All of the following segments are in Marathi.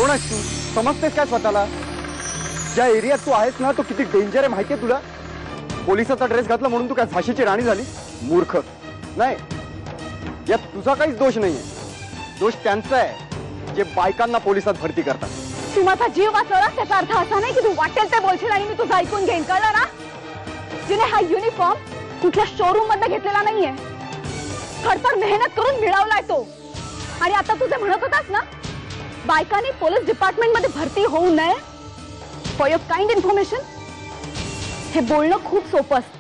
कोण आहेस तू? समजतेस काय स्वतःला? ज्या एरियात तू आहेस ना तो किती डेंजर आहे माहितीये तुला? पोलिसाचा ड्रेस घातला म्हणून तू काय झाशीची राणी झाली? मूर्ख. नाही, यात तुझा काहीच दोष नाहीये. दोष त्यांचा आहे जे बायकांना पोलिसात भरती करतात. तू माझा जीव वाचवला त्याचा अर्थ असा नाही की तू वाटेल ते बोलशील आणि मी तुझं ऐकून घेईन, कळलं ना? जिने हा युनिफॉर्म कुठल्या शोरूम मधनं घेतलेला नाहीये, खडतर मेहनत करून मिळवलाय तो. आणि आता तुझे म्हणत होतास ना बायकांनी पोलीस डिपार्टमेंट मध्ये भरती होऊ नये, फॉर युअर काइंड इन्फॉर्मेशन, हे बोलणं खूप सोपं असतं.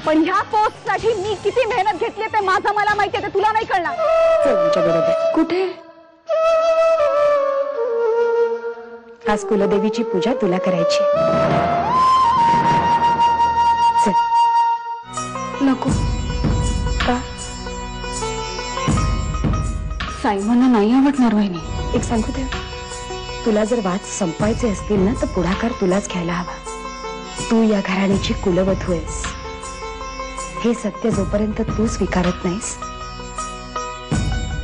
पण ह्या पोस्ट साठी मी किती मेहनत घेतली ते माझं मला माहितीये, ते तुला नाही कळणार. चल तुमच्या बरोबर. कुठे? आज कुलदेवीची पूजा तुला करायची. चल. नको. का? सायमनला नाही आवडणार वहिनी. एक सांगू दे, तुला जर वाद संपायचे असतील ना तर पुढाकार तुलाच घ्यायला हवा. तू या घराण्याची कुलवधू आहेस. हे सत्य जोपर्यंत तू स्वीकारत नाहीस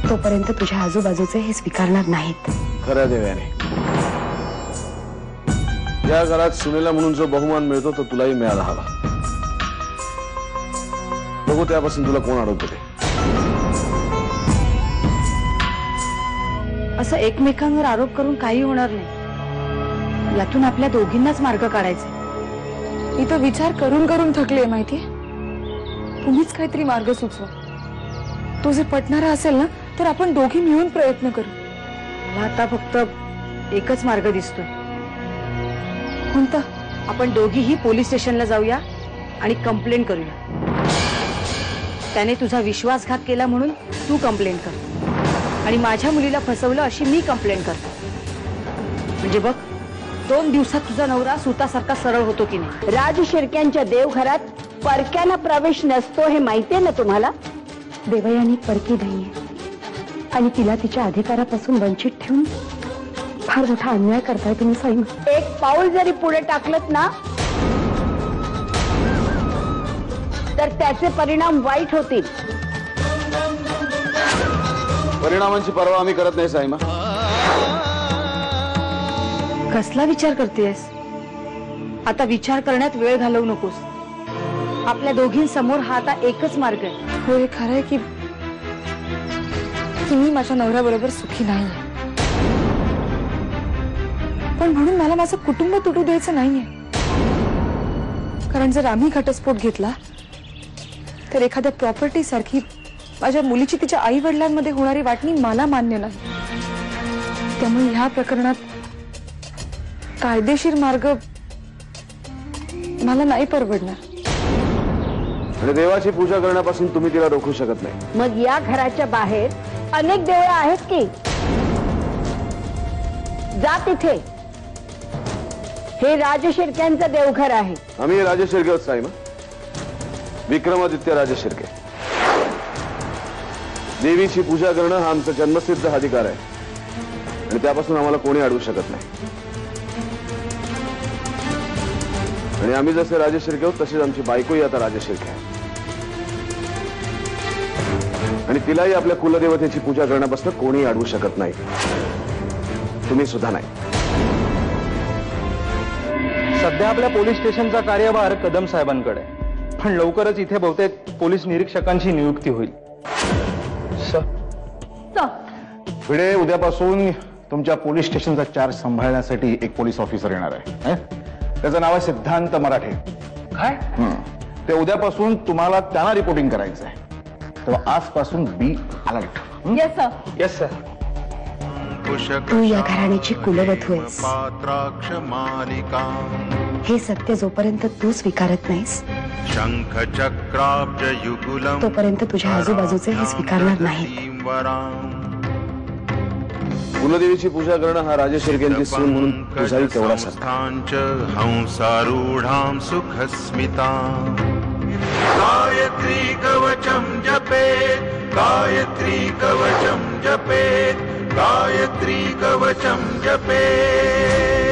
तोपर्यंत तुझ्या आजूबाजूचे हे स्वीकारणार नाहीत. खरं देव्याने, या घरात सुनेला म्हणून जो बहुमान मिळतो तो तुलाही मिळाला हवा. बघू त्यापासून तुला कोण अडवतो ते. असं एकमेकांवर आरोप करून काही होणार नाही. यातून आपल्या दोघींनाच मार्ग काढायचा. मी तर विचार करून करून थकले माहितीये. तुम्हीच काहीतरी मार्ग सुचवा. तो जर पटणारा असेल ना तर आपण दोघी मिळून प्रयत्न करू. मला आता फक्त एकच मार्ग दिसतोय. कोणता? आपण दोघीही पोलीस स्टेशनला जाऊया आणि कंप्लेंट करूया. त्याने तुझा विश्वासघात केला म्हणून तू कंप्लेंट कर आणि माझ्या मुलीला फसवलं अशी मी कंप्लेंट करतो. म्हणजे बघ, 2 दिवसात तुझा नवरा सुतासारखा सरळ होतो की नाही. राज शिर्क्यांच्या देवघरात परक्याला प्रवेश नसतो हे माहितीये ना तुम्हाला? देवयानी परकी नाहीये आणि तिला तिच्या अधिकारापासून वंचित ठेवून फार मोठा अन्याय करताय तुम्ही साईम. एक पाऊल जरी पुढे टाकलत ना तर त्याचे परिणाम वाईट होतील. परिणामांची पर्वा आम्ही करत नाही साईमा. कसला विचार करतेस? आता विचार करण्यात वेळ घालवू नकोस. आपल्या दोघींसमोर हा आता एकच मार्ग आहे. हो, हे खरं आहे की मी माझ्या नवऱ्याबरोबर सुखी नाहीये. पण म्हणून मला माझं कुटुंब तुटू द्यायचं नाहीये. कारण जर आम्ही घटस्फोट घेतला तर एखाद्या प्रॉपर्टी सारखी माझ्या मुलीची तिच्या आई वडिलांमध्ये होणारी वाटणी मला मान्य नाही. त्यामुळे ह्या प्रकरणात कायदेशीर मार्ग मला नाही परवडणार. आणि देवाची पूजा करण्यापासून तुम्ही तिला रोखू शकत नाही. मग या घराच्या बाहेर अनेक देवळं आहेत की, जा तिथे. हे राज शिर्क्यांचं देवघर आहे. आम्ही राजे शिर्के आहोत साईमा. विक्रमादित्य राजे शिर्के. देवीची पूजा करणं हा आमचा जन्मसिद्ध अधिकार आहे आणि त्यापासून आम्हाला कोणी अडवू शकत नाही. आणि आम्ही जसे राजे शिर्के आहोत तसेच आमची बायकोही आता राजे शिर्के आहे आणि तिलाही आपल्या कुलदेवतेची पूजा करण्यापासून कोणी अडवू शकत नाही. तुम्ही सुद्धा नाही. सध्या आपल्या पोलीस स्टेशनचा कार्यभार कदम साहेबांकडे, पण लवकरच इथे बहुतेक पोलीस निरीक्षकांची नियुक्ती होईल. भिडे, उद्यापासून तुमच्या पोलीस स्टेशनचा चार्ज सांभाळण्यासाठी एक पोलीस ऑफिसर येणार आहे. त्याचं नाव आहे सिद्धांत मराठे. काय? ते उद्यापासून तुम्हाला त्यांना रिपोर्टिंग करायचं आहे. तेव्हा आजपासून be alert. Yes sir. Yes sir. तू या घराण्याची कुलवधू आहेस. हे सत्य जोपर्यंत तू स्वीकारत नाहीस तोपर्यंत तुझ्या आजूबाजूचे हे स्वीकारणार नाहीत. कुलदेवीची पूजा करणं हा राजे शिर्केंची सून म्हणून तुझाही तेवढा सत्य. हंसारूढां सुखस्मिता गायत्री कवचम जपेत, गायत्री कवचम जपेत, गायत्री कवचम जपेत.